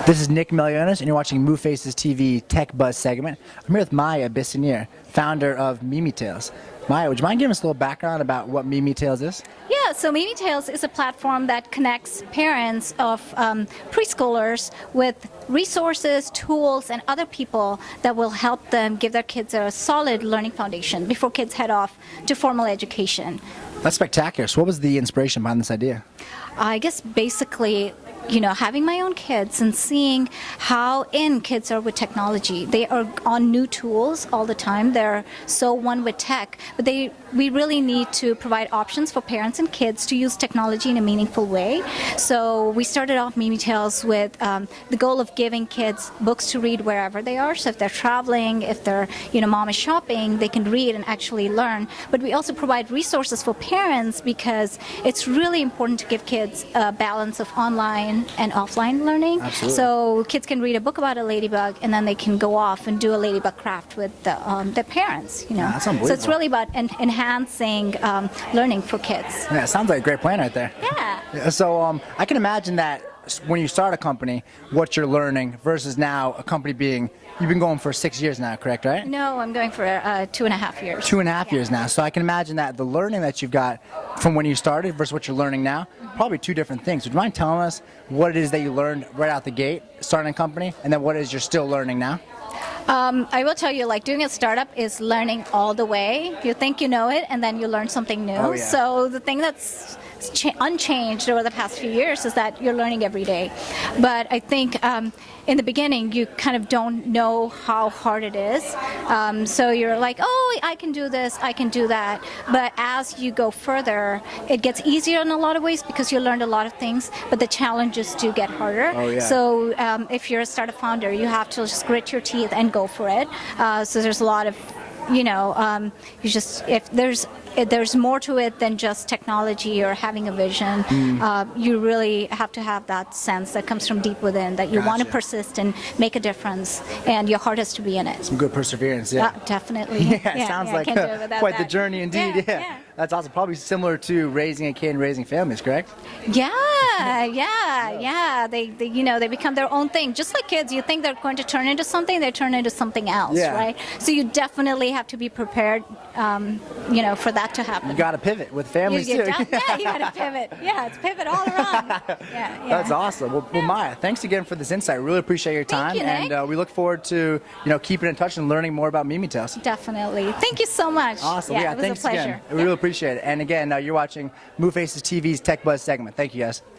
This is Nick Melionis, and you're watching Move Faces TV Tech Buzz segment. I'm here with Maya Bissinier, founder of Mimi Tales. Maya, would you mind giving us a little background about what Mimi Tales is? Yeah, so Mimi Tales is a platform that connects parents of preschoolers with resources, tools, and other people that will help them give their kids a solid learning foundation before kids head off to formal education. That's spectacular. So what was the inspiration behind this idea? I guess basically, having my own kids and seeing how in kids are with technology. They are on new tools all the time. They're so one with tech, but we really need to provide options for parents and kids to use technology in a meaningful way. So we started off Mimi Tales with the goal of giving kids books to read wherever they are. So if they're traveling, if their mom is shopping, they can read and actually learn. But we also provide resources for parents because it's really important to give kids a balance of online and offline learning. Absolutely. So kids can read a book about a ladybug and then they can go off and do a ladybug craft with their parents. That's unbelievable. So it's really about enhancing learning for kids. Yeah, it sounds like a great plan right there. Yeah. So I can imagine that when you start a company, what you're learning versus now a company you've been going for 6 years now, correct, right? No, I'm going for 2.5 years. 2.5 years now. So I can imagine that the learning that you've got from when you started versus what you're learning now, probably two different things. Would you mind telling us what it is that you learned right out the gate starting a company, and then what it is you're still learning now? I will tell you, doing a startup is learning all the way. You think you know it, and then you learn something new. Oh, yeah. So the thing that's unchanged over the past few years is that you're learning every day. But I think in the beginning, you kind of don't know how hard it is. So you're like, oh, I can do this, I can do that. But as you go further, it gets easier in a lot of ways because you learned a lot of things, but the challenges do get harder. Oh, yeah. So if you're a startup founder, you have to just grit your teeth and go for it. So there's a lot of if there's more to it than just technology or having a vision. You really have to have that sense that comes from deep within, that you want to Gotcha. persist and make a difference, and your heart has to be in it. Some good perseverance, yeah. Definitely. Yeah, it sounds like can't do it without quite the that. journey indeed. Yeah. That's awesome. Probably similar to raising a kid and raising families, correct? Yeah. They become their own thing. Just like kids, you think they're going to turn into something, they turn into something else, Yeah. right? So you definitely have to be prepared, for that to happen. You got to pivot with families too. You got to pivot. Yeah, it's pivot all around. Yeah. That's awesome. Well, Maya, thanks again for this insight. Really appreciate your time, Thank you, Nick. and we look forward to keeping in touch and learning more about Mimi Tales. Definitely. Thank you so much. Awesome. Yeah, it was thanks a pleasure. again. We really appreciate it. And again, you're watching Move Faces TV's Tech Buzz segment. Thank you, guys.